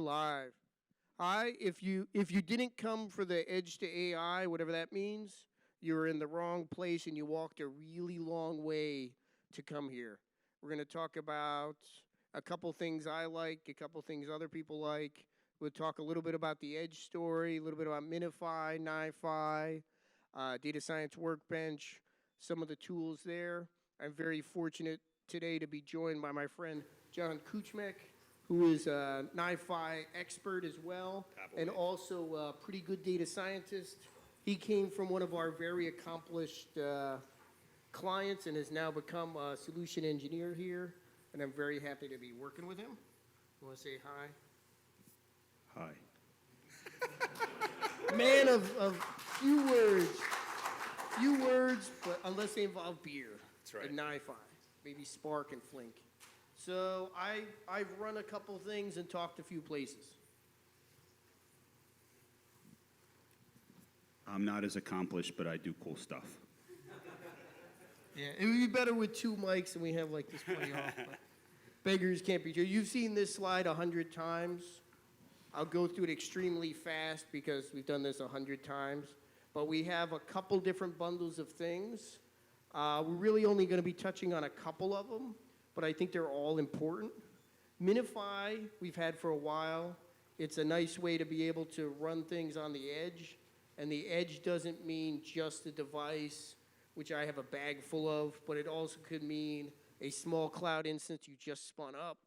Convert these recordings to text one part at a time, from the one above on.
live. Hi, if you didn't come for the Edge to AI, whatever that means, you were in the wrong place and you walked a really long way to come here. We're going to talk about a couple things I like, a couple things other people like. We'll talk a little bit about the Edge story, a little bit about MiNiFi, NiFi, Data Science Workbench, some of the tools there. I'm very fortunate today to be joined by my friend John Kuchmek, who is a NiFi expert as well, and also a pretty good data scientist. He came from one of our very accomplished clients and has now become a solution engineer here, and I'm very happy to be working with him. You want to say hi? Hi. Man of few words, but unless they involve beer. That's right. And NiFi, maybe Spark and Flink. So I've run a couple things and talked a few places. I'm not as accomplished, but I do cool stuff. Yeah, it would be better with two mics and we have like this play off. But beggars can't be choosers. You've seen this slide 100 times. I'll go through it extremely fast because we've done this 100 times. But we have a couple different bundles of things. We're really only going to be touching on a couple of them, but I think they're all important. MiNiFi, we've had for a while. It's a nice way to be able to run things on the edge. And the edge doesn't mean just a device, which I have a bag full of, but it also could mean a small cloud instance you just spun up.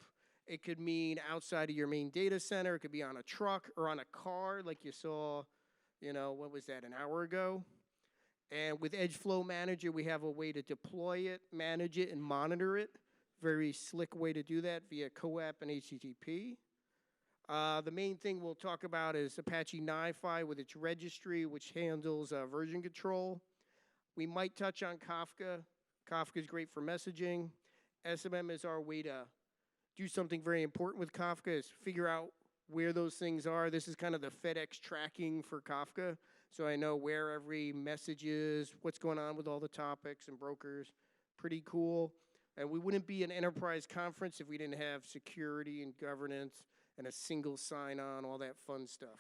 It could mean outside of your main data center. It could be on a truck or on a car like you saw, what was that, an hour ago? And with Edge Flow Manager, we have a way to deploy it, manage it, and monitor it. Very slick way to do that via CoAP and HTTP. The main thing we'll talk about is Apache NiFi with its registry, which handles version control. We might touch on Kafka. Kafka is great for messaging. SMM is our way to do something very important with Kafka, is figure out where those things are. This is kind of the FedEx tracking for Kafka. So I know where every message is, what's going on with all the topics and brokers. Pretty cool. And we wouldn't be an enterprise conference if we didn't have security and governance and a single sign-on, all that fun stuff.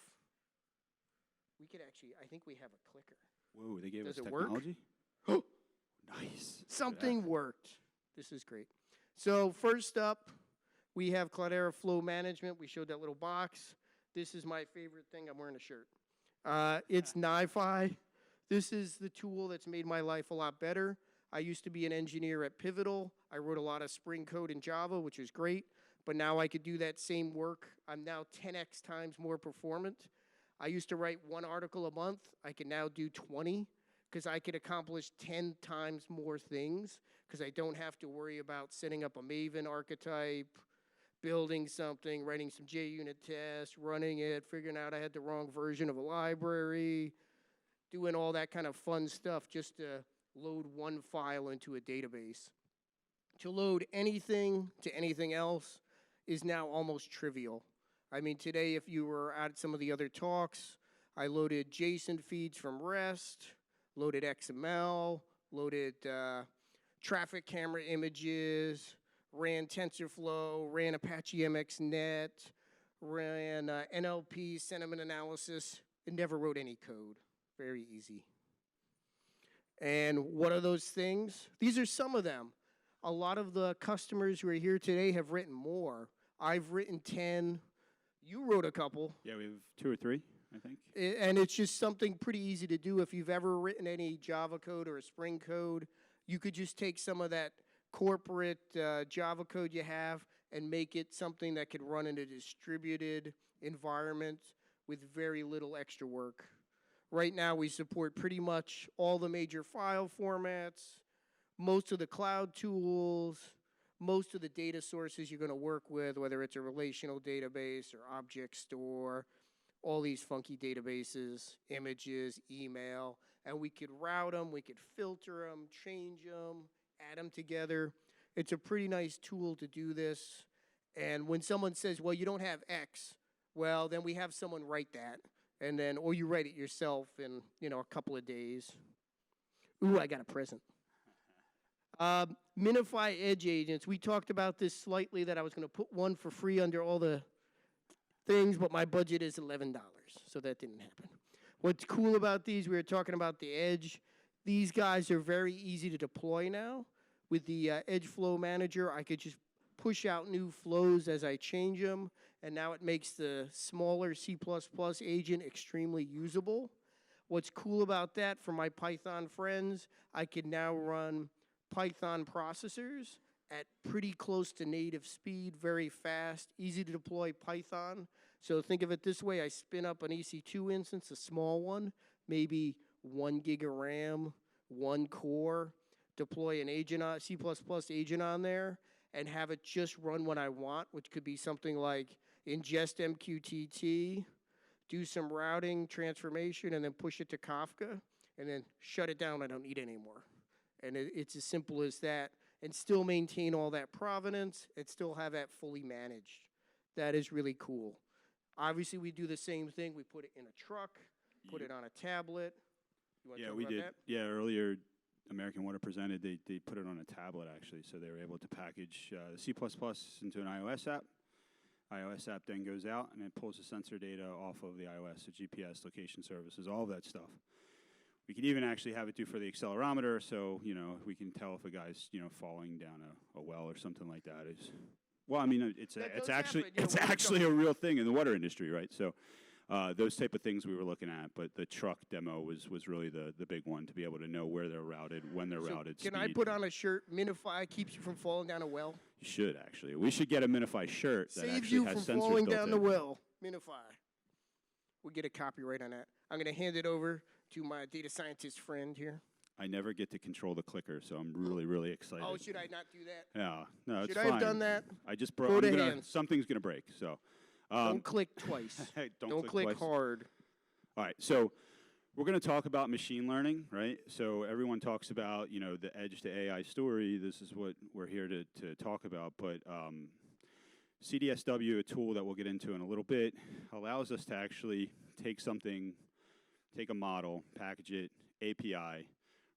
We could actually, I think we have a clicker. Whoa, they gave Does us it technology? Work? Nice. Something worked. This is great. So first up, we have Cloudera Flow Management. We showed that little box. This is my favorite thing. I'm wearing a shirt. It's NiFi. This is the tool that's made my life a lot better. I used to be an engineer at Pivotal. I wrote a lot of Spring code in Java, which is great. But now I could do that same work. I'm now 10x times more performant. I used to write one article a month. I can now do 20 because I could accomplish 10 times more things because I don't have to worry about setting up a Maven archetype, building something, writing some JUnit tests, running it, figuring out I had the wrong version of a library, doing all that kind of fun stuff just to load one file into a database. To load anything to anything else is now almost trivial. I mean, today, if you were at some of the other talks, I loaded JSON feeds from REST, loaded XML, loaded traffic camera images, ran TensorFlow, ran Apache MXNet, ran NLP, sentiment analysis, and never wrote any code. Very easy. And what are those things? These are some of them. A lot of the customers who are here today have written more. I've written 10. You wrote a couple. Yeah, we have 2 or 3, I think. And it's just something pretty easy to do. If you've ever written any Java code or a Spring code, you could just take some of that corporate Java code you have and make it something that could run in a distributed environment with very little extra work. Right now, we support pretty much all the major file formats, most of the cloud tools, most of the data sources you're going to work with, whether it's a relational database or object store, all these funky databases, images, email, and we could route them, we could filter them, change them, add them together. It's a pretty nice tool to do this. And when someone says, well, you don't have X, well, then we have someone write that. And then, or you write it yourself in, a couple of days. Ooh, I got a present. MiNiFi Edge agents. We talked about this slightly, that I was going to put one for free under all the things, but my budget is $11, so that didn't happen. What's cool about these, we were talking about the edge. These guys are very easy to deploy now. With the Edge Flow Manager, I could just push out new flows as I change them, and now it makes the smaller C++ agent extremely usable. What's cool about that for my Python friends, I can now run Python processors at pretty close to native speed, very fast, easy to deploy Python. So think of it this way, I spin up an EC2 instance, a small one, maybe 1 gig of RAM, 1 core, deploy an agent on, C++ agent on there, and have it just run what I want, which could be something like ingest MQTT, do some routing transformation, and then push it to Kafka, and then shut it down. I don't need it anymore. And it's as simple as that, and still maintain all that provenance and still have that fully managed. That is really cool. Obviously, we do the same thing. We put it in a truck, put it on a tablet. You want to talk about that? Yeah, earlier American Water presented, they put it on a tablet, actually, so they were able to package the C++ into an iOS app. iOS app then goes out, and it pulls the sensor data off of the iOS, the GPS, location services, all of that stuff. We can even actually have it do for the accelerometer, so, we can tell if a guy's, falling down a well or something like that. Well, I mean, it's actually a real thing in the water industry, right? So those type of things we were looking at, but the truck demo was really the big one, to be able to know where they're routed, when they're routed, Can speed. I put on a shirt, MiNiFi keeps you from falling down a well? You should, actually. We should get a MiNiFi shirt that Saves actually you has from sensors falling built down in. the well, MiNiFi. We'll get a copyright on that. I'm going to hand it over to my data scientist friend here. I never get to control the clicker, so I'm really, really excited. Oh, should I not do that? Yeah, no, it's Should fine. I have done that? I just Go to broke. hands. Something's gonna break. So Don't click twice. don't click twice. hard. All right, so we're going to talk about machine learning, right? So everyone talks about, the edge to AI story. This is what we're here to talk about. But CDSW, a tool that we'll get into in a little bit, allows us to actually take a model, package it, API,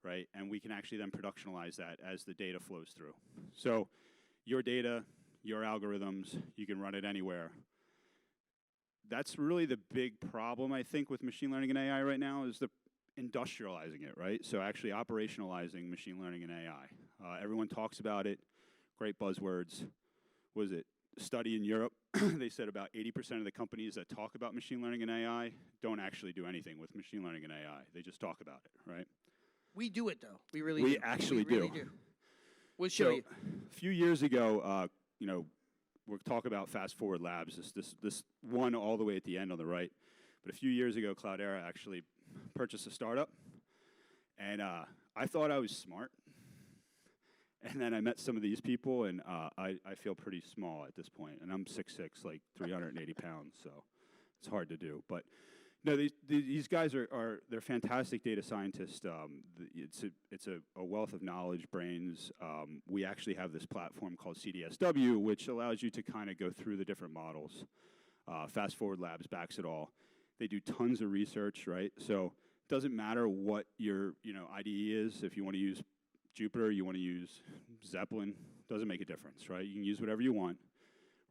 right? And we can actually then productionalize that as the data flows through. So your data, your algorithms, you can run it anywhere. That's really the big problem, I think, with machine learning and AI right now, is the industrializing it, right? So actually operationalizing machine learning and AI. Everyone talks about it, great buzzwords. Was it study in Europe? They said about 80% of the companies that talk about machine learning and AI don't actually do anything with machine learning and AI. They just talk about it, right? We do it, though. We really We do. actually we really do. We'll show you. A few years ago, we're talking about Fast Forward Labs, this one all the way at the end on the right. But a few years ago, Cloudera actually purchased a startup, and I thought I was smart. And then I met some of these people, and I feel pretty small at this point. And I'm 6'6", like 380 pounds, so it's hard to do. But no, these guys they're fantastic data scientists. It's a wealth of knowledge, brains. We actually have this platform called CDSW, which allows you to kind of go through the different models. Fast Forward Labs backs it all. They do tons of research, right? So it doesn't matter what your IDE is. If you want to use Jupyter, you want to use Zeppelin, doesn't make a difference, right? You can use whatever you want,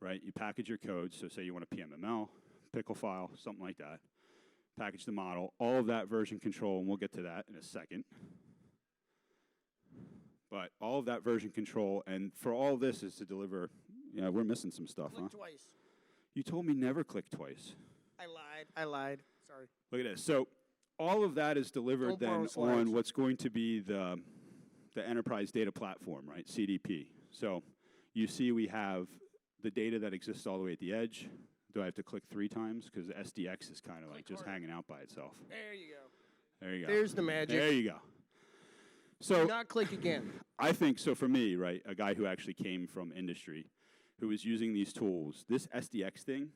right? You package your code. So say you want a PMML, pickle file, something like that. Package the model, all of that version control, and we'll get to that in a second. But all of that version control, and for all of this is to deliver, we're missing some stuff, Click twice. You told me never click twice. I lied. Sorry. Look at this. So all of that is delivered then on what's going to be the enterprise data platform, right, CDP. So you see we have the data that exists all the way at the edge. Do I have to click 3 times? Because the SDX is kind of like just hanging out by itself. There you go. There you go. There's the magic. There you go. So do not click again. I think, so for me, right, a guy who actually came from industry, who is using these tools, this SDX thing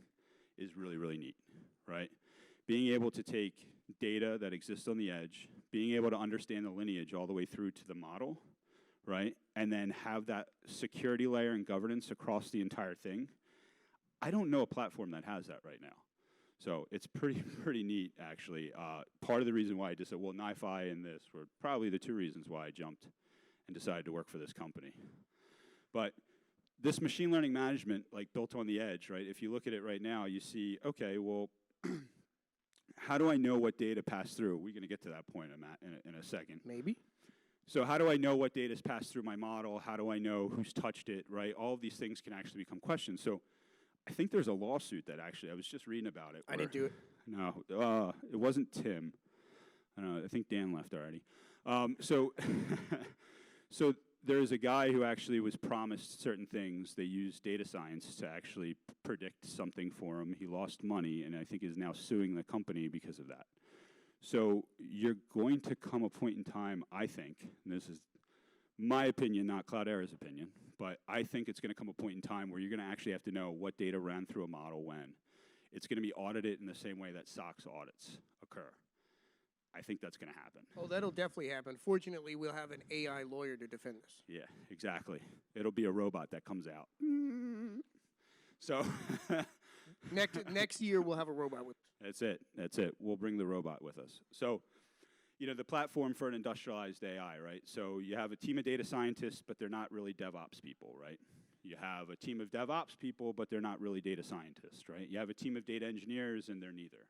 is really, really neat, right? Being able to take data that exists on the edge, being able to understand the lineage all the way through to the model, right? And then have that security layer and governance across the entire thing. I don't know a platform that has that right now. So it's pretty neat, actually. Part of the reason why I just said, well, NiFi and this were probably the 2 reasons why I jumped and decided to work for this company. But this machine learning management, like built on the edge, right? If you look at it right now, you see, okay, well, how do I know what data passed through? We're going to get to that point in a second. Maybe. So how do I know what data's passed through my model? How do I know who's touched it, right? All of these things can actually become questions. So I think there's a lawsuit that actually, I was just reading about it. I didn't do it. No, it wasn't Tim. I don't know, I think Dan left already. So there's a guy who actually was promised certain things. They used data science to actually predict something for him. He lost money, and I think is now suing the company because of that. So you're going to come a point in time, I think, and this is my opinion, not Cloudera's opinion, but I think it's going to come a point in time where you're going to actually have to know what data ran through a model when. It's going to be audited in the same way that SOX audits occur. I think that's going to happen. Oh, that'll definitely happen. Fortunately, we'll have an AI lawyer to defend us. Yeah, exactly. It'll be a robot that comes out. So next year, we'll have a robot with us. That's it. We'll bring the robot with us. So, the platform for an industrialized AI, right? So you have a team of data scientists, but they're not really DevOps people, right? You have a team of DevOps people, but they're not really data scientists, right? You have a team of data engineers, and they're neither.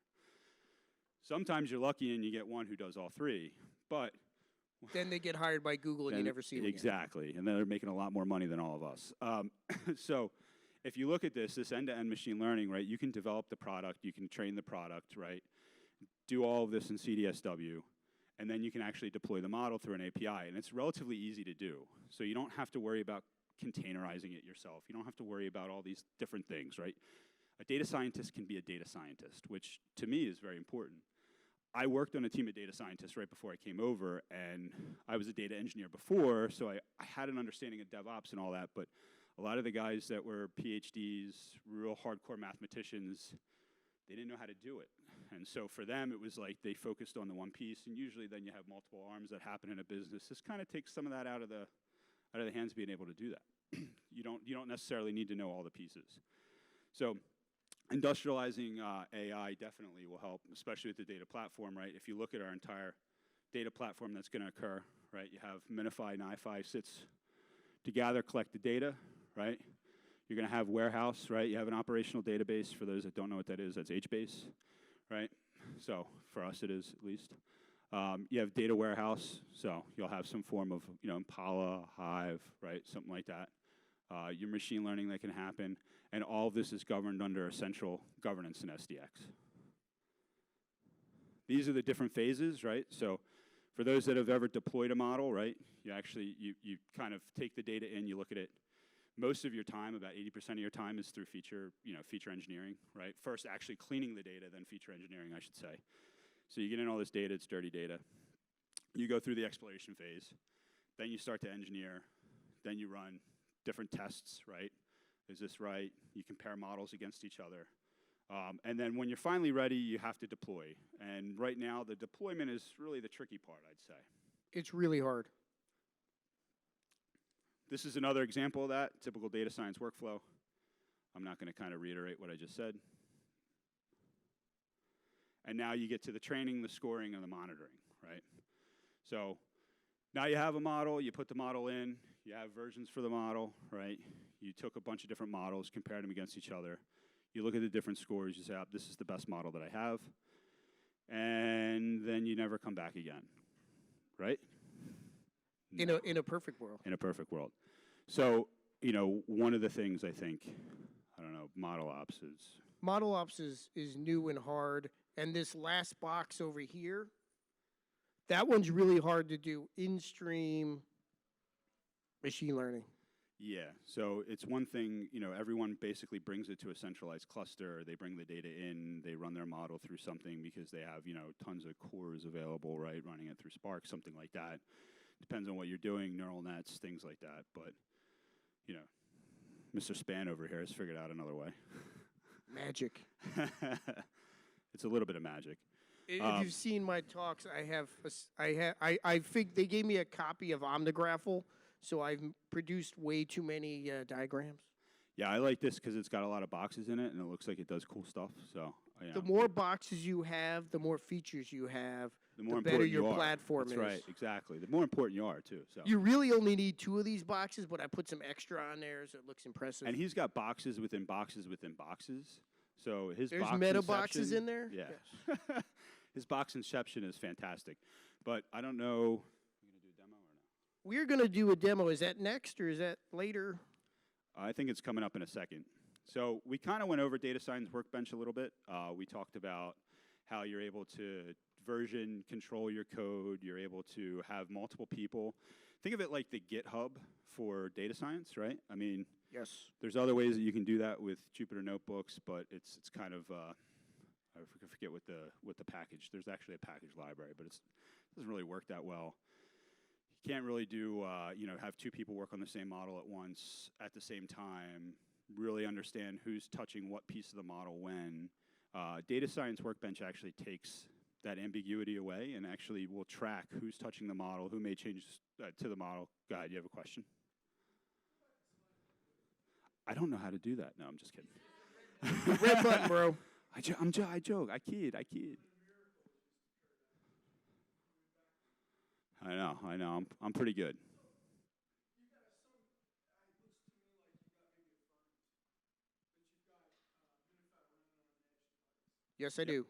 Sometimes you're lucky and you get one who does all three, but then they get hired by Google and you never see them exactly, again. And then they're making a lot more money than all of us. So if you look at this end-to-end machine learning, right, you can develop the product, you can train the product, right, do all of this in CDSW, and then you can actually deploy the model through an API, and it's relatively easy to do. So you don't have to worry about containerizing it yourself. You don't have to worry about all these different things, right? A data scientist can be a data scientist, which to me is very important. I worked on a team of data scientists right before I came over, and I was a data engineer before, so I had an understanding of DevOps and all that, but a lot of the guys that were PhDs, real hardcore mathematicians, they didn't know how to do it. And so for them, it was like they focused on the one piece, and usually then you have multiple arms that happen in a business. This kind of takes some of that out of the hands of being able to do that. You don't necessarily need to know all the pieces. So industrializing AI definitely will help, especially with the data platform, right? If you look at our entire data platform that's going to occur, right? You have MiNiFi, NiFi sits to gather, collect the data, right? You're going to have warehouse, right? You have an operational database. For those that don't know what that is, that's HBase, right? So for us, it is at least. You have data warehouse, so you'll have some form of, Impala, Hive, right? Something like that. Your machine learning that can happen, and all of this is governed under essential governance in SDX. These are the different phases, right? So for those that have ever deployed a model, right, you kind of take the data in, you look at it. Most of your time, about 80% of your time, is through feature engineering, right? First, actually cleaning the data, then feature engineering, I should say. So you get in all this data, it's dirty data. You go through the exploration phase, then you start to engineer, then you run different tests, right? Is this right? You compare models against each other. And then when you're finally ready, you have to deploy. And right now, the deployment is really the tricky part, I'd say. It's really hard. This is another example of that, typical data science workflow. I'm not going to kind of reiterate what I just said. And now you get to the training, the scoring, and the monitoring, right? So now you have a model, you put the model in, you have versions for the model, right? You took a bunch of different models, compared them against each other. You look at the different scores, you say, oh, this is the best model that I have. And then you never come back again, right? In a perfect world. In a perfect world. So, one of the things I think, model ops is. Model ops is new and hard. And this last box over here, that one's really hard to do in-stream machine learning. Yeah, so it's one thing, everyone basically brings it to a centralized cluster. They bring the data in, they run their model through something because they have, tons of cores available, right, running it through Spark, something like that. Depends on what you're doing, neural nets, things like that. But, Mr. Span over here has figured out another way. Magic. It's a little bit of magic. If you've seen my talks, I think they gave me a copy of Omnigraffle, so I've produced way too many diagrams. Yeah, I like this because it's got a lot of boxes in it, and it looks like it does cool stuff. So the more boxes you have, the more features you have, the more better important your you are. platform That's is. right, exactly. The more important you are, too. So. You really only need 2 of these boxes, but I put some extra on there so it looks impressive. And he's got boxes within boxes within boxes. So his There's box meta inception, boxes in there? Yeah. Yes. His box inception is fantastic. But I don't know. We're going to do a demo. Is that next or is that later? I think it's coming up in a second. So we kind of went over Data Science Workbench a little bit. We talked about how you're able to version control your code. You're able to have multiple people. Think of it like the GitHub for data science, right? I mean, Yes. there's other ways that you can do that with Jupyter Notebooks, but it's kind of I forget what the package. There's actually a package library, but it doesn't really work that well. You can't really do have 2 people work on the same model at once at the same time. Really understand who's touching what piece of the model when. Data Science Workbench actually takes that ambiguity away and actually will track who's touching the model, who made changes to the model. Go ahead, you have a question? I don't know how to do that. No, I'm just kidding. Red button, bro. I joke. I kid. I know. I'm pretty good. Yes, I do.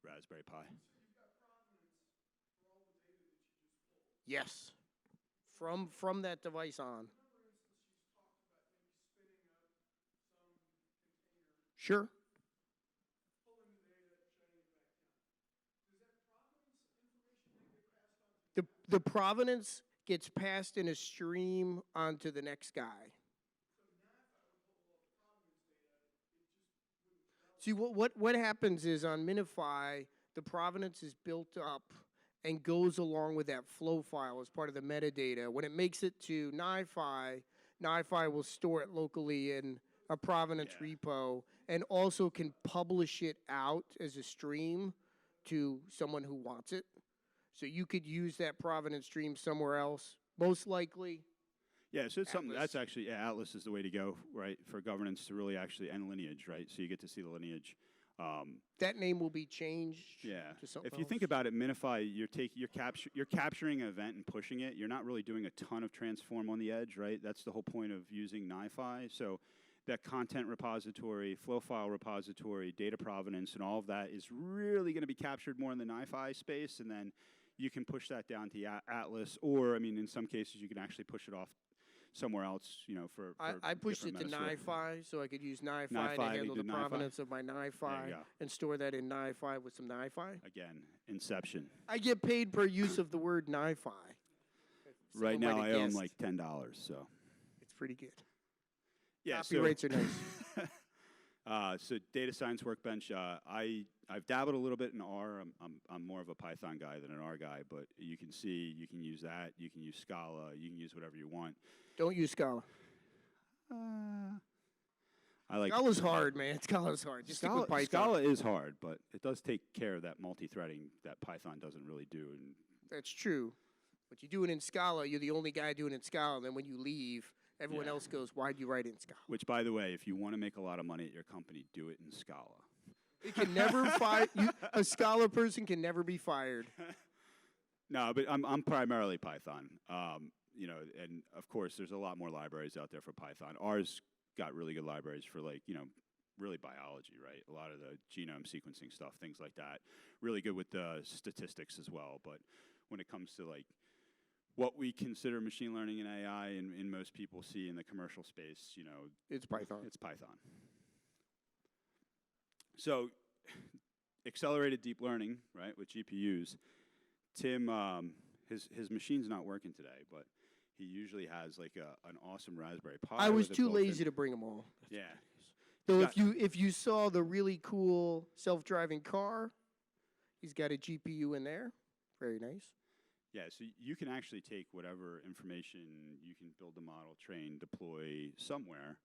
Raspberry Pi. Yes. From that device on. Sure. The provenance gets passed in a stream onto the next guy. See, what happens is on MiNiFi, the provenance is built up and goes along with that flow file as part of the metadata. When it makes it to NiFi, NiFi will store it locally in a provenance repo and also can publish it out as a stream to someone who wants it. So you could use that provenance stream somewhere else, most likely. Yeah, so it's something Atlas. that's actually, Atlas is the way to go, right, for governance to really actually, and lineage, right? So you get to see the lineage. That name will be changed Yeah. to something If you think else. about it, MiNiFi, you're capturing an event and pushing it. You're not really doing a ton of transform on the edge, right? That's the whole point of using NiFi. So that content repository, flow file repository, data provenance, and all of that is really going to be captured more in the NiFi space, and then you can push that down to Atlas, or, I mean, in some cases, you can actually push it off somewhere else, for I pushed it to different metasphere. NiFi, so I could use NiFi to NiFi, handle the do NiFi? provenance of my There NiFi you go. and store that in NiFi with some NiFi. Again, inception. I get paid per use of the word NiFi. Right Someone now, might I have own guessed. like $10, so. It's pretty good. Yeah, Copyrights are nice. So Data Science Workbench, I've dabbled a little bit in R. I'm more of a Python guy than an R guy, but you can see you can use that. You can use Scala. You can use whatever you want. Don't use Scala. I like Scala's hard, man. Scala's hard. Just stick with Python. Scala is hard, but it does take care of that multi-threading that Python doesn't really do. And That's true. But you do it in Scala, you're the only guy doing it in Scala, and then when you leave, everyone Yeah. else goes, why'd you write it in Scala? which, by the way, if you want to make a lot of money at your company, do it in Scala. It can never fire. A Scala person can never be fired. No, but I'm primarily Python. And of course, there's a lot more libraries out there for Python. R's got really good libraries for really biology, right? A lot of the genome sequencing stuff, things like that. Really good with the statistics as well. But when it comes to what we consider machine learning and AI, and most people see in the commercial space, It's Python. it's Python. So, accelerated deep learning, right, with GPUs. Tim, his machine's not working today, but he usually has an awesome Raspberry Pi. I was with a too built-in- lazy to bring them all. Yeah. So Got- if you saw the really cool self-driving car, he's got a GPU in there. Very nice. Yeah, so you can actually take whatever information you can build the model, train, deploy somewhere,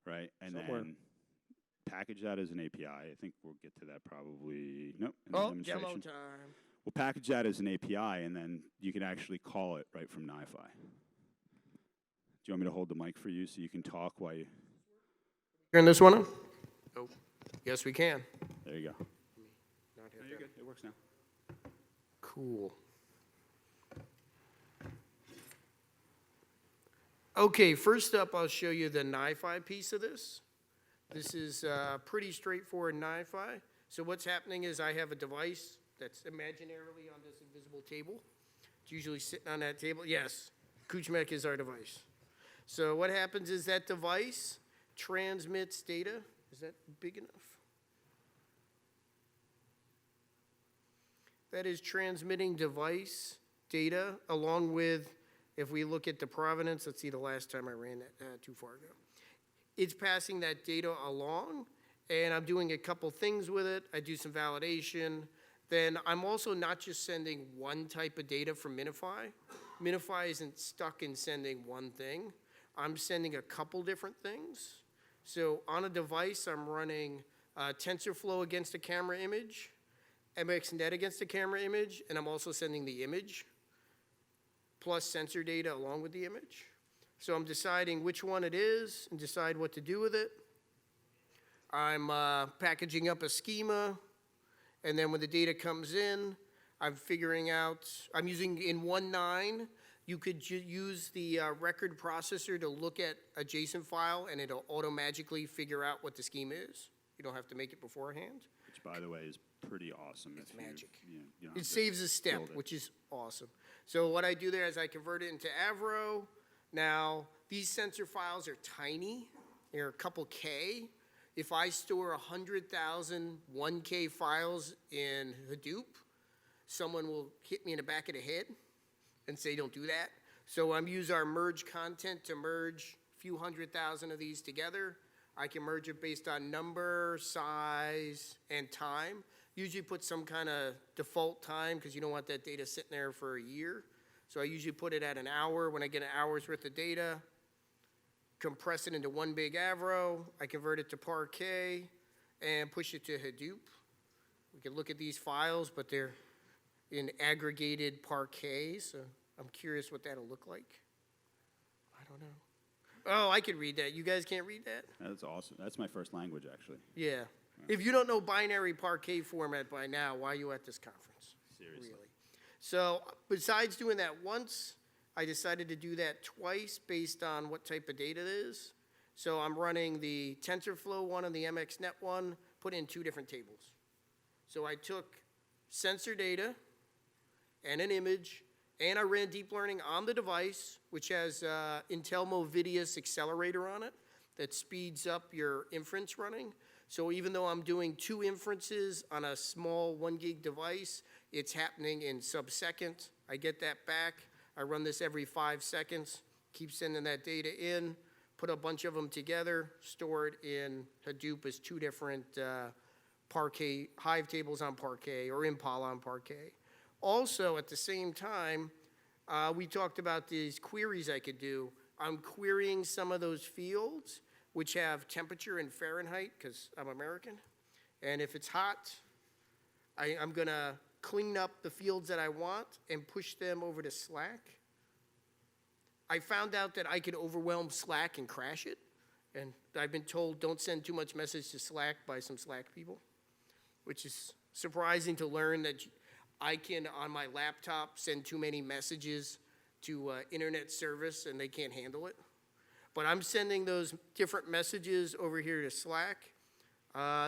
right? And Somewhere. then package that as an API. I think we'll get to that probably. Nope. In the Oh, demonstration. demo time. We'll package that as an API, and then you can actually call it right from NiFi. Do you want me to hold the mic for you so you can talk while you... Turn this one on? Oh, yes, we can. There you go. Not hit you're that. good. it works now. Cool. Okay, first up, I'll show you the NiFi piece of this. This is pretty straightforward NiFi. So what's happening is I have a device that's imaginarily on this invisible table. It's usually sitting on that table. Yes, Kuchmek is our device. So what happens is that device transmits data. Is that big enough? That is transmitting device data along with, if we look at the provenance, let's see the last time I ran that too far ago. It's passing that data along, and I'm doing a couple things with it. I do some validation. Then I'm also not just sending one type of data from MiNiFi. MiNiFi isn't stuck in sending one thing. I'm sending a couple different things. So on a device, I'm running TensorFlow against a camera image, MXNet against a camera image, and I'm also sending the image, plus sensor data along with the image. So I'm deciding which one it is and decide what to do with it. I'm packaging up a schema, and then when the data comes in, I'm figuring out, I'm using in 1.9, you could use the record processor to look at a JSON file, and it'll auto-magically figure out what the schema is. You don't have to make it beforehand. Which, by the way, is pretty awesome. It's magic. You don't It have to saves a step, build it. which is awesome. So what I do there is I convert it into Avro. Now, these sensor files are tiny. They're a couple K. If I store 100,000 1K files in Hadoop, someone will hit me in the back of the head and say, don't do that. So I'm use our merge content to merge a few 100,000 of these together. I can merge it based on number, size, and time. Usually put some kind of default time because you don't want that data sitting there for a year. So I usually put it at an hour. When I get an hour's worth of data, compress it into one big Avro. I convert it to Parquet and push it to Hadoop. We can look at these files, but they're in aggregated Parquet, so I'm curious what that'll look like. I don't know. Oh, I can read that. You guys can't read that? That's awesome. That's my first language, actually. Yeah. If you don't know binary Parquet format by now, why are you at this conference? Seriously. Really. So besides doing that once, I decided to do that twice based on what type of data it is. So I'm running the TensorFlow one and the MXNet one, put in two different tables. So I took sensor data and an image, and I ran deep learning on the device, which has Intel Movidius accelerator on it that speeds up your inference running. So even though I'm doing two inferences on a small 1 gig device, it's happening in sub-second. I get that back. I run this every 5 seconds, keep sending that data in, put a bunch of them together, store it in Hadoop as two different Parquet, Hive tables on Parquet or Impala on Parquet. Also, at the same time, we talked about these queries I could do. I'm querying some of those fields which have temperature in Fahrenheit, because I'm American. And if it's hot, I'm going to clean up the fields that I want and push them over to Slack. I found out that I could overwhelm Slack and crash it. And I've been told don't send too much message to Slack by some Slack people, which is surprising to learn that I can, on my laptop, send too many messages to internet service and they can't handle it. But I'm sending those different messages over here to Slack.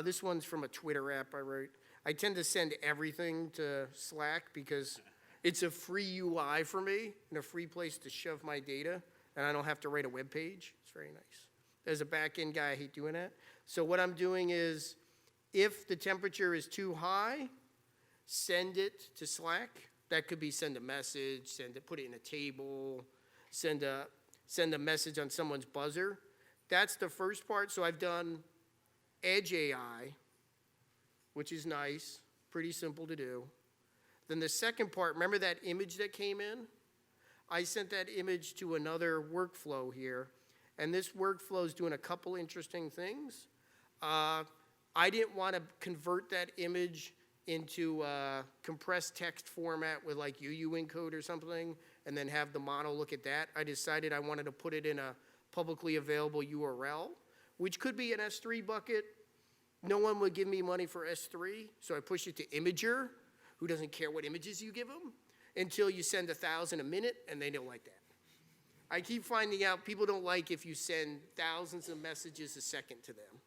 This one's from a Twitter app I wrote. I tend to send everything to Slack because it's a free UI for me and a free place to shove my data, and I don't have to write a web page. It's very nice. As a back-end guy, I hate doing that. So what I'm doing is, if the temperature is too high, send it to Slack. That could be send a message, put it in a table, send a message on someone's buzzer. That's the first part. So I've done Edge AI, which is nice, pretty simple to do. Then the second part, remember that image that came in? I sent that image to another workflow here, and this workflow is doing a couple interesting things. I didn't want to convert that image into compressed text format with like UU encode or something, and then have the model look at that. I decided I wanted to put it in a publicly available URL, which could be an S3 bucket. No one would give me money for S3, so I pushed it to Imager, who doesn't care what images you give them until you send 1,000 a minute, and they don't like that. I keep finding out people don't like if you send thousands of messages a second to them.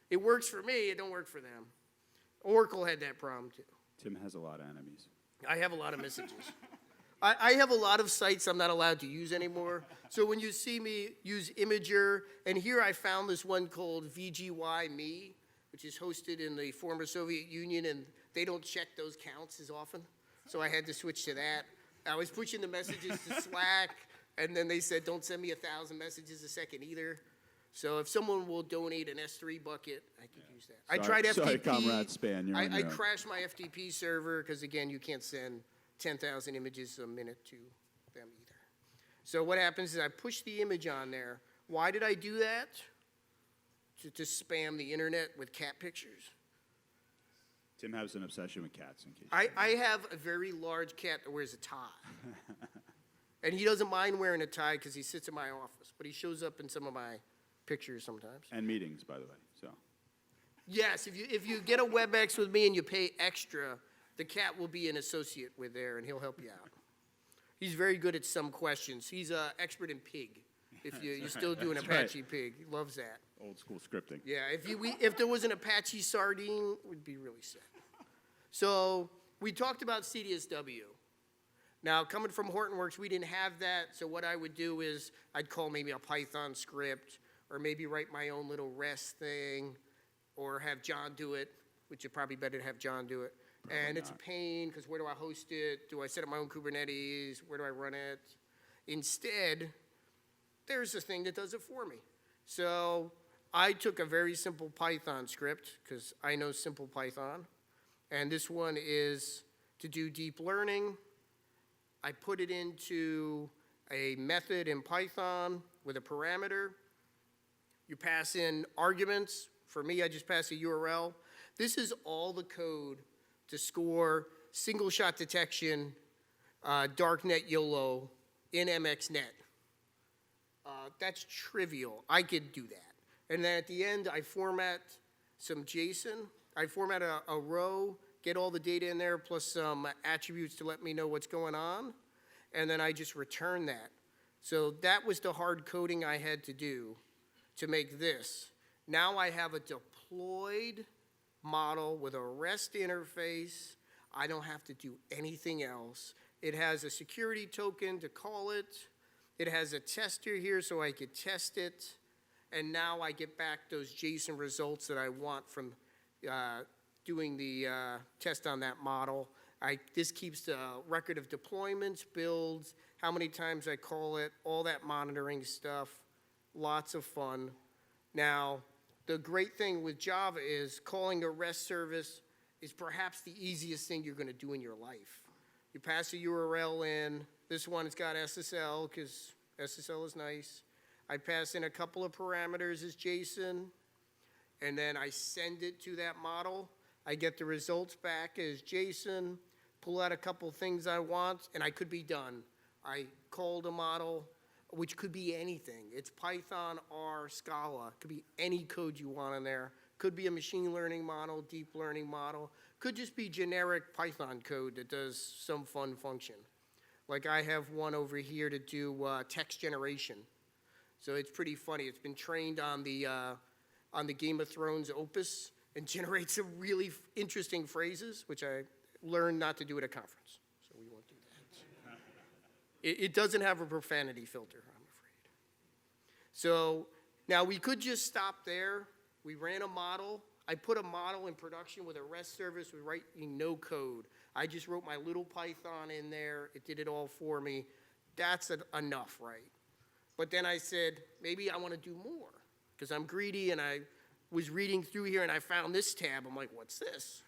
It works for me, it don't work for them. Oracle had that problem too. Tim has a lot of enemies. I have a lot of messages. I have a lot of sites I'm not allowed to use anymore. So when you see me use Imager, and here I found this one called VGY-Me, which is hosted in the former Soviet Union, and they don't check those counts as often. So I had to switch to that. I was pushing the messages to Slack, and then they said, don't send me 1,000 messages a second either. So if someone will donate an S3 bucket, I could use that. I tried FTP. Sorry, Comrade Span. I crashed my FTP server because, again, you can't send 10,000 images a minute to them either. So what happens is I push the image on there. Why did I do that? To spam the internet with cat pictures. Tim has an obsession with cats, in case. I have a very large cat that wears a tie. And he doesn't mind wearing a tie because he sits in my office, but he shows up in some of my pictures sometimes. And meetings, by the way. So. Yes, if you get a WebEx with me and you pay extra, the cat will be an associate with there, and he'll help you out. He's very good at some questions. He's an expert in pig. If you're still doing Apache pig, he loves that. Old school scripting. Yeah, if there was an Apache sardine, we'd be really sad. So we talked about CDSW. Now, coming from Hortonworks, we didn't have that, so what I would do is I'd call maybe a Python script, or maybe write my own little REST thing, or have John do it, which is probably better to have John do it. And it's a pain, because where do I host it? Do I set up my own Kubernetes? Where do I run it? Instead, there's a thing that does it for me. So I took a very simple Python script, because I know simple Python. And this one is to do deep learning. I put it into a method in Python with a parameter. You pass in arguments. For me, I just pass a URL. This is all the code to score single-shot detection, darknet YOLO in MXNet. That's trivial. I could do that. And then at the end, I format some JSON. I format a row, get all the data in there, plus some attributes to let me know what's going on. And then I just return that. So that was the hard coding I had to do to make this. Now I have a deployed model with a REST interface. I don't have to do anything else. It has a security token to call it. It has a tester here so I could test it. And now I get back those JSON results that I want from doing the test on that model. This keeps the record of deployments, builds, how many times I call it, all that monitoring stuff. Lots of fun. Now, the great thing with Java is calling a REST service is perhaps the easiest thing you're going to do in your life. You pass a URL in. This one's got SSL because SSL is nice. I pass in a couple of parameters as JSON, and then I send it to that model. I get the results back as JSON, pull out a couple things I want, and I could be done. I called a model, which could be anything. It's Python, R, Scala. Could be any code you want in there. Could be a machine learning model, deep learning model. Could just be generic Python code that does some fun function. Like I have one over here to do text generation. So it's pretty funny. It's been trained on the Game of Thrones opus and generates some really interesting phrases, which I learned not to do at a conference. So we won't do that. It doesn't have a profanity filter, I'm afraid. So now we could just stop there. We ran a model. I put a model in production with a REST service with writing no code. I just wrote my little Python in there. It did it all for me. That's enough, right? But then I said, maybe I want to do more because I'm greedy, and I was reading through here and I found this tab. I'm like, what's this?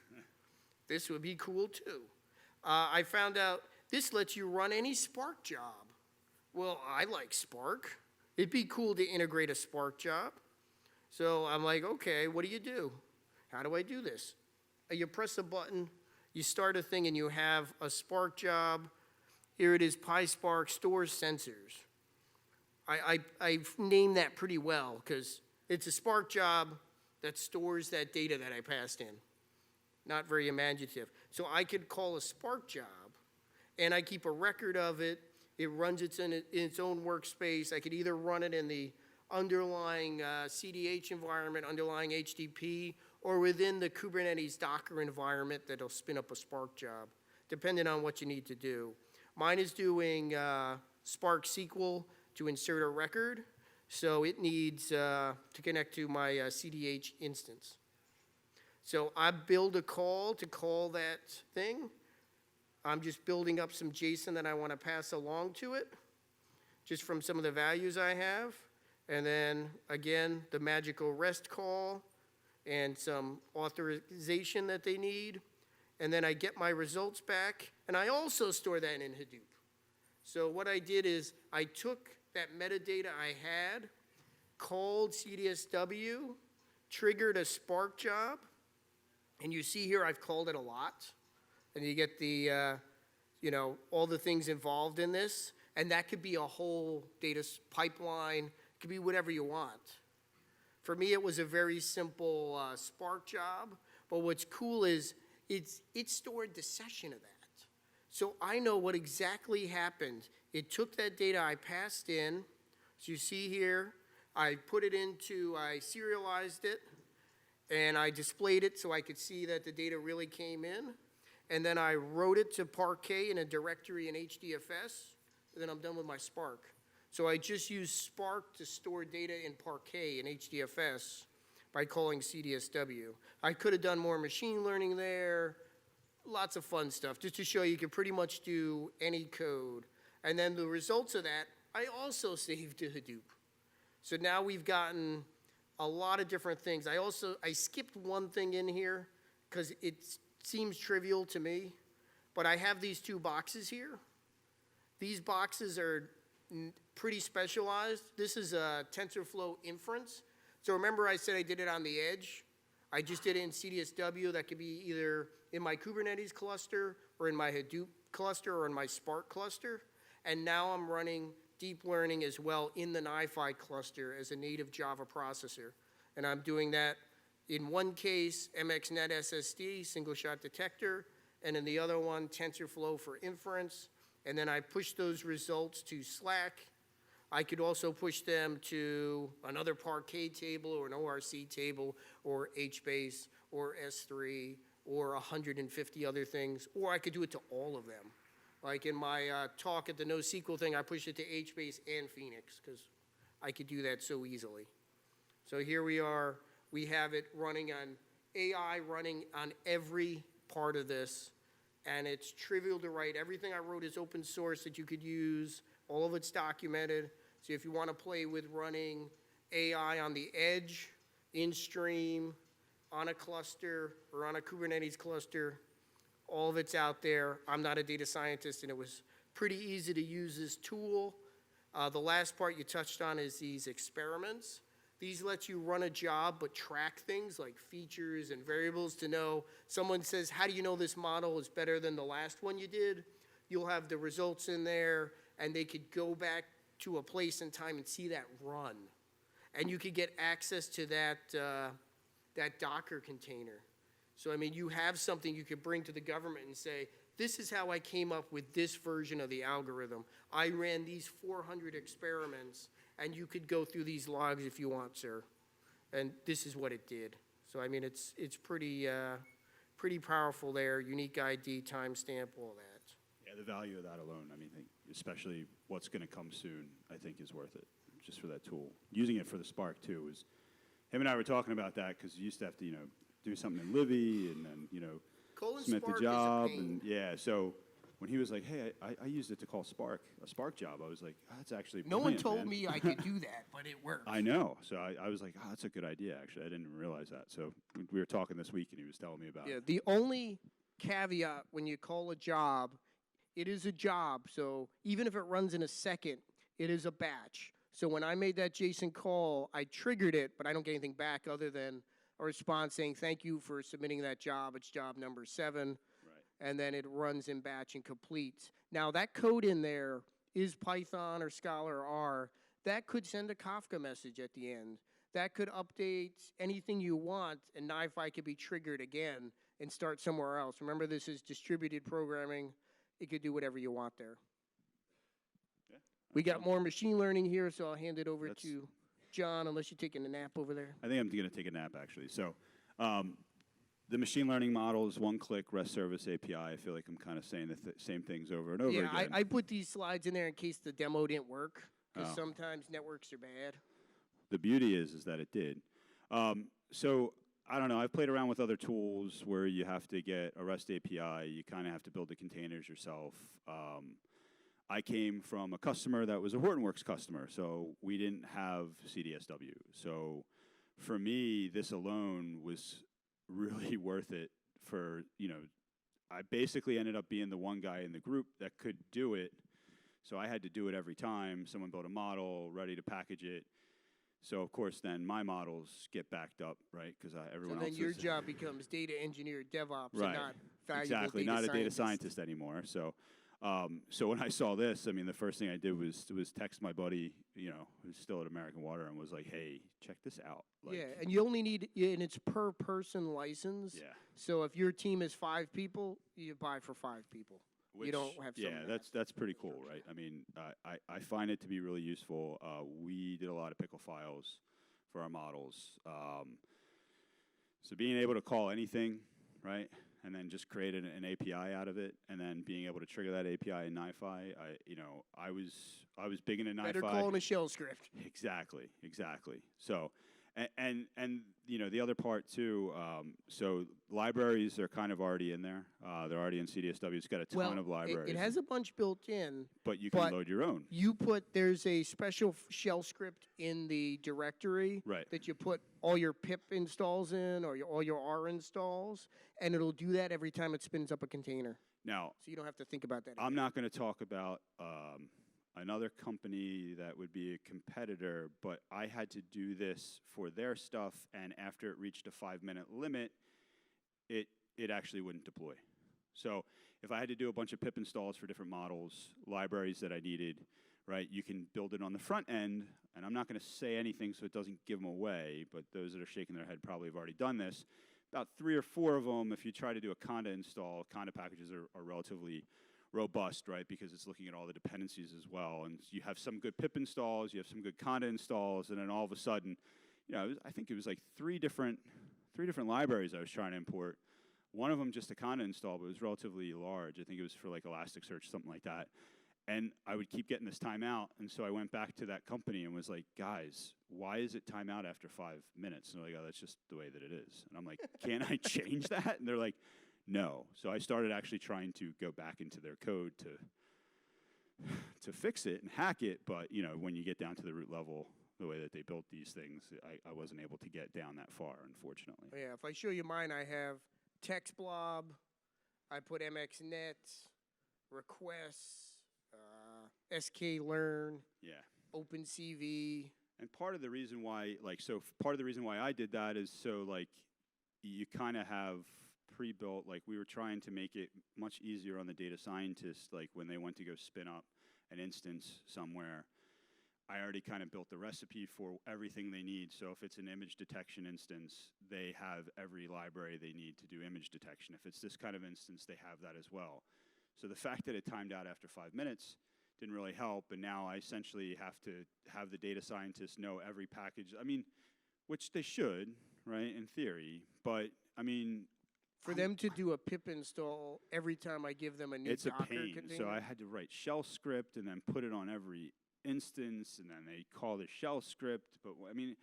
This would be cool too. I found out this lets you run any Spark job. Well, I like Spark. It'd be cool to integrate a Spark job. So I'm like, okay, what do? How do I do this? You press a button, you start a thing, and you have a Spark job. Here it is, PySpark stores sensors. I've named that pretty well because it's a Spark job that stores that data that I passed in. Not very imaginative. So I could call a Spark job, and I keep a record of it. It runs in its own workspace. I could either run it in the underlying CDH environment, underlying HTTP, or within the Kubernetes Docker environment that'll spin up a Spark job, depending on what you need to do. Mine is doing Spark SQL to insert a record, so it needs to connect to my CDH instance. So I build a call to call that thing. I'm just building up some JSON that I want to pass along to it, just from some of the values I have. And then, again, the magical REST call and some authorization that they need. And then I get my results back, and I also store that in Hadoop. So what I did is I took that metadata I had, called CDSW, triggered a Spark job, and you see here I've called it a lot. And you get the, all the things involved in this. And that could be a whole data pipeline. It could be whatever you want. For me, it was a very simple Spark job. But what's cool is it stored the session of that. So I know what exactly happened. It took that data I passed in. So you see here, I put it into, I serialized it, and I displayed it so I could see that the data really came in. And then I wrote it to Parquet in a directory in HDFS, and then I'm done with my Spark. So I just used Spark to store data in Parquet in HDFS by calling CDSW. I could have done more machine learning there, lots of fun stuff, just to show you can pretty much do any code. And then the results of that, I also saved to Hadoop. So now we've gotten a lot of different things. I skipped one thing in here because it seems trivial to me, but I have these two boxes here. These boxes are pretty specialized. This is a TensorFlow inference. So remember I said I did it on the edge? I just did it in CDSW. That could be either in my Kubernetes cluster or in my Hadoop cluster or in my Spark cluster. And now I'm running deep learning as well in the NiFi cluster as a native Java processor. And I'm doing that in one case, MXNet SSD, single shot detector, and in the other one, TensorFlow for inference. And then I push those results to Slack. I could also push them to another Parquet table or an ORC table or HBase or S3 or 150 other things, or I could do it to all of them. Like in my talk at the NoSQL thing, I pushed it to HBase and Phoenix because I could do that so easily. So here we are. We have it running on AI, running on every part of this, and it's trivial to write. Everything I wrote is open source that you could use. All of it's documented. So if you want to play with running AI on the edge, in stream, on a cluster, or on a Kubernetes cluster, all of it's out there. I'm not a data scientist, and it was pretty easy to use this tool. The last part you touched on is these experiments. These let you run a job but track things like features and variables to know. Someone says, how do you know this model is better than the last one you did? You'll have the results in there, and they could go back to a place in time and see that run. And you could get access to that Docker container. So, I mean, you have something you could bring to the government and say, this is how I came up with this version of the algorithm. I ran these 400 experiments, and you could go through these logs if you want, sir. And this is what it did. So, I mean, it's pretty powerful there, unique ID, timestamp, all that. Yeah, the value of that alone, I mean, especially what's going to come soon, I think is worth it, just for that tool. Using it for the Spark, too, was, him and I were talking about that because you used to have to, do something in Livy and then, submit the job. And yeah, so when he was like, hey, I used it to call Spark, a Spark job, I was like, oh, that's actually No one told man. me I could do that, but it worked. I know. So I was like, oh, that's a good idea, actually. I didn't even realize that. So we were talking this week, and he was telling me about it. The only caveat when you call a job, it is a job. So even if it runs in a second, it is a batch. So when I made that JSON call, I triggered it, but I don't get anything back other than a response saying, thank you for submitting that job. It's job number 7. Right. And then it runs in batch and completes. Now, that code in there is Python or Scala or R. That could send a Kafka message at the end. That could update anything you want, and NiFi could be triggered again and start somewhere else. Remember, this is distributed programming. It could do whatever you want there. Yeah. We got more machine learning here, so I'll hand it over That's- to John, unless you're taking a nap over there. I think I'm going to take a nap, actually. So the machine learning models, one-click REST service API, I feel like I'm kind of saying the same things over and over Yeah, again. I put these slides in there in case the demo didn't work, because Oh. sometimes networks are bad. The beauty is that it did. So I don't know. I've played around with other tools where you have to get a REST API. You kind of have to build the containers yourself. I came from a customer that was a Hortonworks customer, so we didn't have CDSW. So for me, this alone was really worth it for, I basically ended up being the one guy in the group that could do it. So I had to do it every time. Someone built a model, ready to package it. So of course, then my models get backed up, right? Because everyone So else. then your is job becomes data engineer, DevOps, right. and not valuable Exactly, data not a data scientist. scientist anymore. So, so when I saw this, I mean, the first thing I did was text my buddy, who's still at American Water, and was like, "Hey, check this out." Like, Yeah, and you only need, and it's per person license. yeah. So if your team is 5 people, you buy for 5 people. You don't have some Yeah, mass that's pretty cool, right? I mean, I find it to be really useful. We did a lot of pickle files for our models. So being able to call anything, right, and then just create an API out of it, and then being able to trigger that API in NiFi, I was big into NiFi. Better call in a shell script. Exactly. So, and the other part too. So libraries are kind of already in there. They're already in CDSW. It's got a ton of libraries. It has a bunch built in. But you can but load your own. There's a special shell script in the directory Right. that you put all your pip installs in or all your R installs, and it'll do that every time it spins up a container. Now, So you don't have to think about that. I'm not going to talk about another company that would be a competitor, but I had to do this for their stuff, and after it reached a 5-minute limit, it actually wouldn't deploy. So if I had to do a bunch of pip installs for different models, libraries that I needed, right, you can build it on the front end, and I'm not going to say anything so it doesn't give them away, but those that are shaking their head probably have already done this. About 3 or 4 of them, if you try to do a conda install, conda packages are relatively robust, right, because it's looking at all the dependencies as well. And you have some good pip installs, you have some good conda installs, and then all of a sudden, I think it was like 3 different libraries I was trying to import. One of them just a conda install, but it was relatively large. I think it was for like Elasticsearch, something like that. And I would keep getting this timeout, and so I went back to that company and was like, guys, why is it timeout after 5 minutes? And they're like, oh, that's just the way that it is. And I'm like, can I change that? And they're like, no. So I started actually trying to go back into their code to fix it and hack it, but when you get down to the root level, the way that they built these things, I wasn't able to get down that far, unfortunately. Yeah, if I show you mine, I have text blob, I put mxnet, requests, sklearn, Yeah. OpenCV. And part of the reason why, part of the reason why I did that is so, you kind of have pre-built, we were trying to make it much easier on the data scientists, when they went to go spin up an instance somewhere. I already kind of built the recipe for everything they need. So if it's an image detection instance, they have every library they need to do image detection. If it's this kind of instance, they have that as well. So the fact that it timed out after 5 minutes didn't really help, and now I essentially have to have the data scientists know every package. I mean, which they should, right, in theory, but I mean, For them to do a pip install every time I give them a new it's a Docker pain. container. So I had to write shell script and then put it on every instance, and then they call the shell script. But I mean,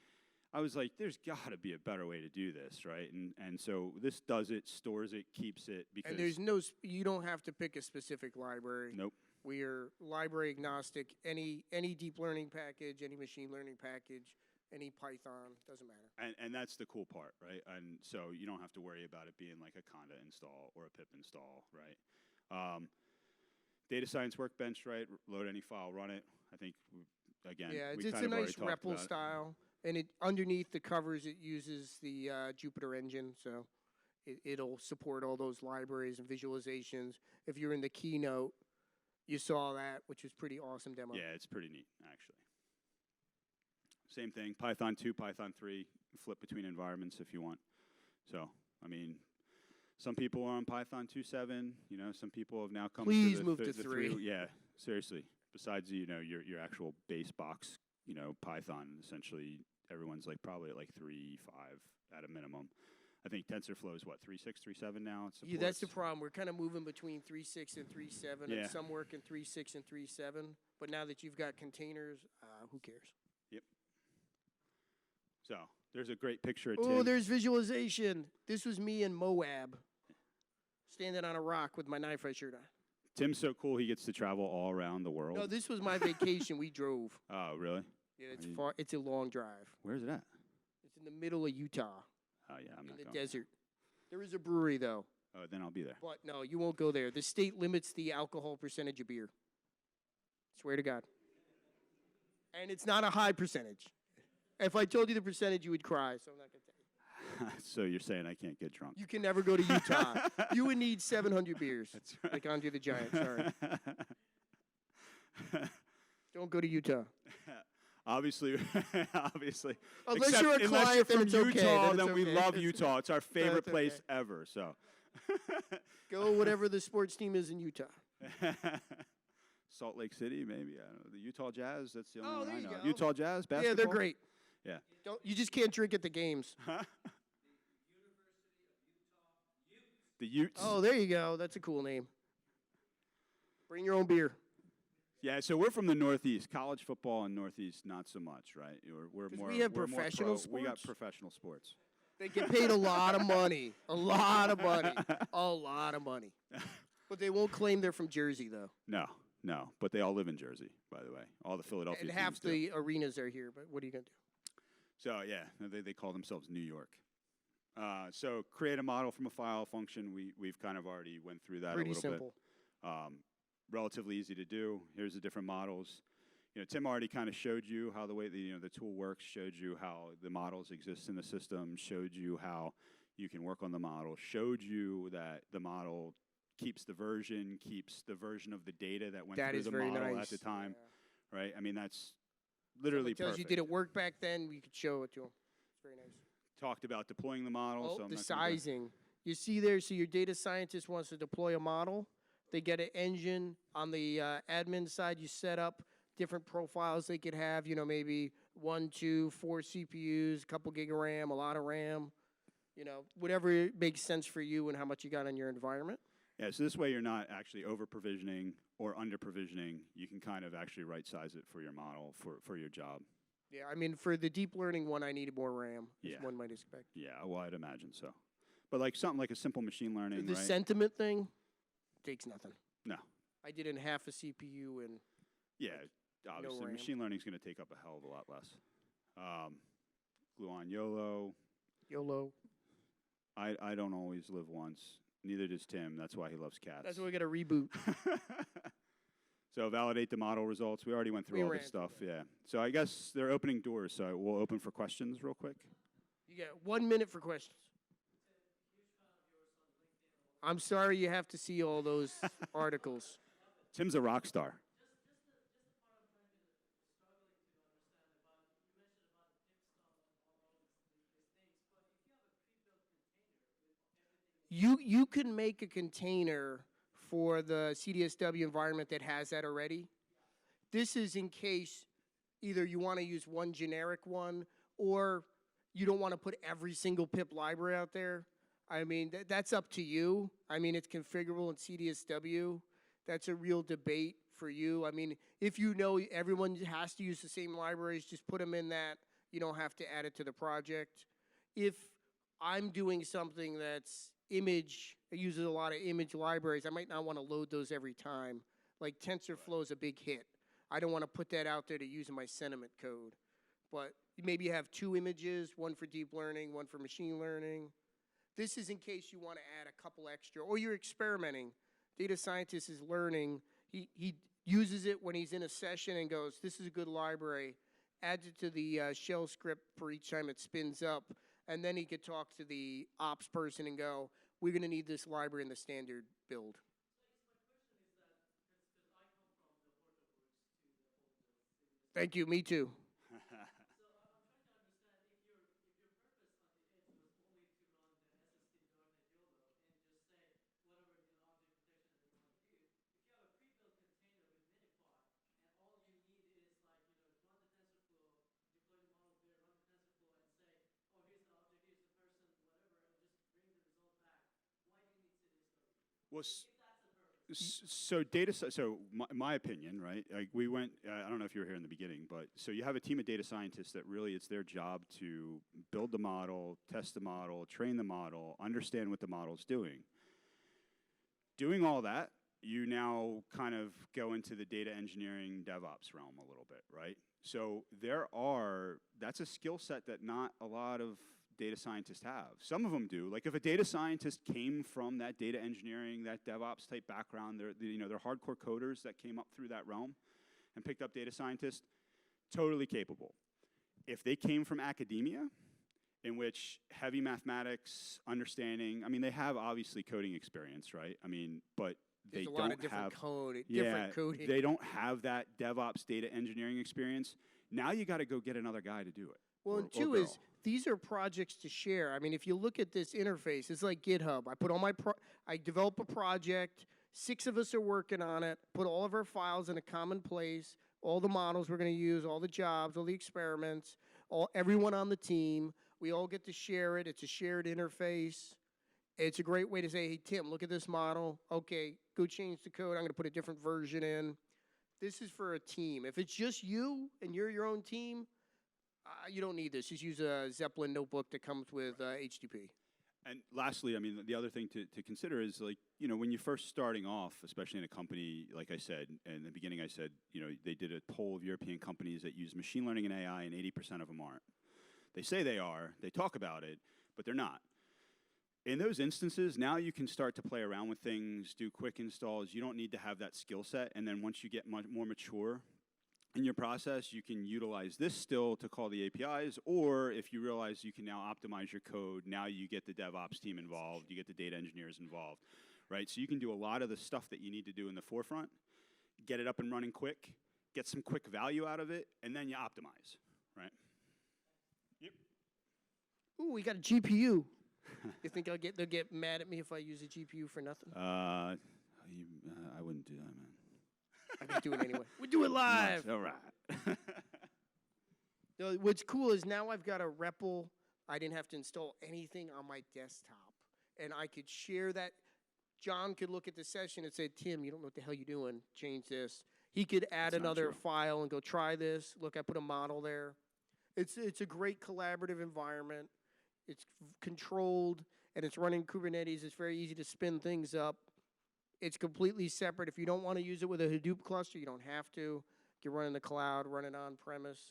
I was like, there's got to be a better way to do this, right? And so this does it, stores it, keeps it. Because And there's you don't have to pick a specific library. Nope. We are library agnostic. Any deep learning package, any machine learning package, any Python, doesn't matter. And that's the cool part, right? And so you don't have to worry about it being like a conda install or a pip install, right? Data Science Workbench, right? Load any file, run it. I think, again, Yeah, we it's kind a of already nice talked REPL about it. style. And underneath the covers, it uses the Jupyter engine, so it'll support all those libraries and visualizations. If you're in the keynote, you saw that, which was pretty awesome demo. Yeah, it's pretty neat, actually. Same thing, Python 2, Python 3, flip between environments if you want. So, I mean, Some people are on Python 2.7. You know, some people have now come Please to move the to 3. Yeah, seriously. Besides, you know, your actual base box, you know, Python, essentially everyone's like probably at like 3.5 at a minimum. I think TensorFlow is what, 3.6, 3.7 now? It Yeah, that's the supports. problem. We're kind of moving between 3.6 and 3.7, Yeah. and some work in 3.6 and 3.7. But now that you've got containers, who cares? Yep. So there's a great picture of Oh, Tim. there's visualization. This was me in Moab, standing on a rock with my NiFi shirt on. Tim's so cool, he gets to travel all around the world. No, this was my vacation. We drove. Oh, really? Yeah, it's far. It's a long drive. Where's it at? It's in the middle of Utah, Oh, yeah, I'm in not the going. desert. There is a brewery, though. Oh, then I'll be there. But no, you won't go there. The state limits the alcohol percentage of beer. Swear to God. And it's not a high percentage. If I told you the percentage, you would cry, so I'm not going to tell you. So you're saying I can't get drunk? You can never go to Utah. You would need 700 beers. That's right. Like Andre the Giant, sorry. Don't go to Utah. Obviously. Unless Except you're a unless client, you're then from it's okay, Utah, then then it's we okay. love It's- Utah. It's our favorite That's place okay. ever. So. Go whatever the sports team is in Utah. Salt Lake City, maybe. I don't know. The Utah Jazz. That's the only Oh, one there I you know. go. Utah Jazz basketball. Yeah, they're great. Yeah. You just can't drink at the games. Huh? The Utes. Oh, there you go. That's a cool name. Bring your own beer. Yeah, so we're from the Northeast. College football in Northeast, not so much, right? We're 'Cause more. we have we're more professional pro. We got sports? professional sports. They get paid a lot of money. A lot of money. A lot of money. But they won't claim they're from Jersey, though. No, but they all live in Jersey, by the way. All the Philadelphia And teams half do. the arenas are here, but what are you going to do? So yeah, they call themselves New York. So create a model from a file function. We've kind of already went through that Pretty a little simple. bit. Relatively easy to do. Here's the different models. You know, Tim already kind of showed you how the way the tool works. Showed you how the models exist in the system. Showed you how you can work on the model. Showed you that the model keeps the version of the data that went That through is the very model nice. at the time, Yeah. right? I mean, that's literally Someone tells perfect. you did it work back then, we could show it to them. It's very nice. Talked about deploying the model. Oh, so I'm the not gonna go- sizing. You see there, so your data scientist wants to deploy a model. They get an engine. On the admin side, you set up different profiles they could have, maybe 1, 2, 4 CPUs, a couple gig of RAM, a lot of RAM, whatever makes sense for you and how much you got on your environment. Yeah, so this way you're not actually over-provisioning or under-provisioning. You can kind of actually right-size it for your model, for your job. Yeah, I mean, for the deep learning one, I needed more RAM, as Yeah. one might expect. Yeah, well, I'd imagine so. But like something like a simple machine learning, The right? sentiment thing takes nothing. No. I did in half a CPU and Yeah, obviously, RAM. machine learning is going to take up a hell of a lot less. Glue on YOLO. YOLO. I don't always live once. Neither does Tim. That's why he loves cats. That's why we got to reboot. So validate the model results. We already went through We all ran this through stuff. Yeah. So I guess they're opening doors. So we'll open for questions real quick. You got 1 minute for questions. I'm sorry you have to see all those articles. Tim's a rock star. You can make a container for the CDSW environment that has that already. This is in case either you want to use one generic one or you don't want to put every single pip library out there. I mean, that's up to you. I mean, it's configurable in CDSW. That's a real debate for you. I mean, if you know everyone has to use the same libraries, just put them in that. You don't have to add it to the project. If I'm doing something that's image, it uses a lot of image libraries, I might not want to load those every time. Like TensorFlow is a big hit. I don't want to put that out there to use in my sentiment code. But maybe you have 2 images, one for deep learning, one for machine learning. This is in case you want to add a couple extra, or you're experimenting. Data scientist is learning. He uses it when he's in a session and goes, this is a good library, adds it to the shell script for each time it spins up, and then he could talk to the ops person and go, we're going to need this library in the standard build. Thank you, me too. Well, so my opinion, right? Like we went. I don't know if you were here in the beginning, but so you have a team of data scientists that really it's their job to build the model, test the model, train the model, understand what the model's doing. Doing all that, you now kind of go into the data engineering DevOps realm a little bit, right? So that's a skill set that not a lot of data scientists have. Some of them do. Like if a data scientist came from that data engineering, that DevOps type background, they're hardcore coders that came up through that realm and picked up data scientists, totally capable. If they came from academia, in which heavy mathematics, understanding, I mean, they have obviously coding experience, right? I mean, but they There's a don't lot of different have different coding. They don't have that DevOps data engineering experience. Now you got to go get another guy to do it. Well, and two is these are projects to share. I mean, if you look at this interface, it's like GitHub. I put all I develop a project. 6 of us are working on it. Put all of our files in a common place. All the models we're going to use, all the jobs, all the experiments, everyone on the team. We all get to share it. It's a shared interface. It's a great way to say, hey, Tim, look at this model. Okay, go change the code. I'm going to put a different version in. This is for a team. If it's just you and you're your own team, you don't need this. Just use a Zeppelin notebook that comes with HTTP. And lastly, I mean, the other thing to consider is, like, you know, when you're first starting off, especially in a company, like I said, in the beginning I said, you know, they did a poll of European companies that use machine learning and AI, and 80% of them aren't. They say they are, they talk about it, but they're not. In those instances, now you can start to play around with things, do quick installs. You don't need to have that skill set, and then once you get much more mature in your process, you can utilize this still to call the APIs, or if you realize you can now optimize your code, now you get the DevOps team involved, you get the data engineers involved, right? So you can do a lot of the stuff that you need to do in the forefront, get it up and running quick, get some quick value out of it, and then you optimize, right? Yep. Ooh, we got a GPU. You think they'll get mad at me if I use a GPU for nothing? I wouldn't do that, man. I'm going to do it anyway. We do it live. All right. No, what's cool is now I've got a REPL. I didn't have to install anything on my desktop. And I could share that. John could look at the session and say, Tim, you don't know what the hell you're doing. Change this. He could add another file and go, try this. Look, I put a model there. It's a great collaborative environment. It's controlled, and it's running Kubernetes. It's very easy to spin things up. It's completely separate. If you don't want to use it with a Hadoop cluster, you don't have to. You can run in the cloud, run it on-premise.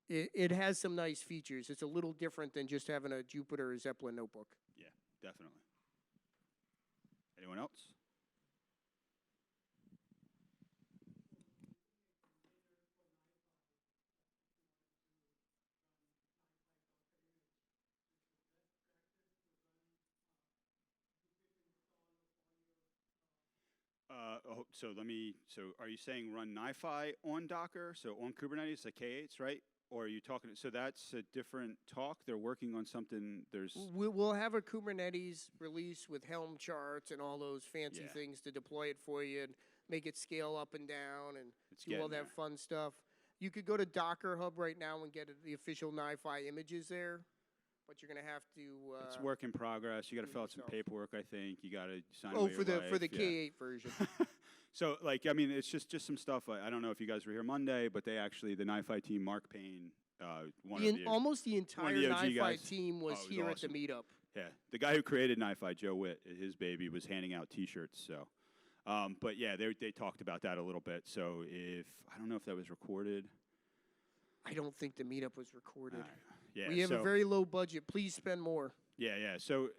It has some nice features. It's a little different than just having a Jupyter or Zeppelin notebook. Yeah, definitely. Anyone else? So are you saying run NiFi on Docker, so on Kubernetes, like K8s, right? Or are you talking, so that's a different talk? They're working on something, We'll have a Kubernetes release with Helm charts and all those fancy things to deploy it for you and make it scale up and down and do all that fun stuff. You could go to Docker Hub right now and get the official NiFi images there. But you're going to have to... it's work in progress. You got to fill out some paperwork, I think. You got to sign away your life. For the K8 version. So, like, I mean, it's just some stuff. I don't know if you guys were here Monday, but they actually, the NiFi team, Mark Payne, almost the entire NiFi team was here awesome. At the meetup. Yeah, the guy who created NiFi, Joe Witt, his baby, was handing out T-shirts. So, but yeah, they talked about that a little bit. So I don't know if that was recorded. I don't think the meetup was recorded. Yeah, we have a very low budget. Please spend more. Yeah. So,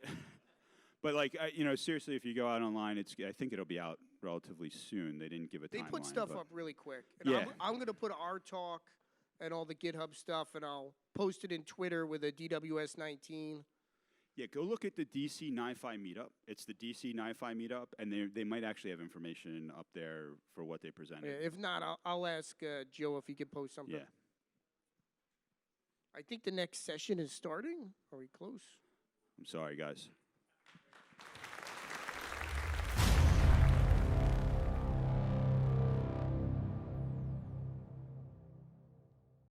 but like, seriously, if you go out online, I think it'll be out relatively soon. They didn't give a timeline. They put stuff up really quick. And I'm going to put our talk and all the GitHub stuff, and I'll post it in Twitter with a DWS 19. Yeah, go look at the DC NiFi meetup. It's the DC NiFi meetup, and they might actually have information up there for what they presented. Yeah, if not, I'll ask Joe if he can post something. Yeah. I think the next session is starting. Are we close? I'm sorry, guys.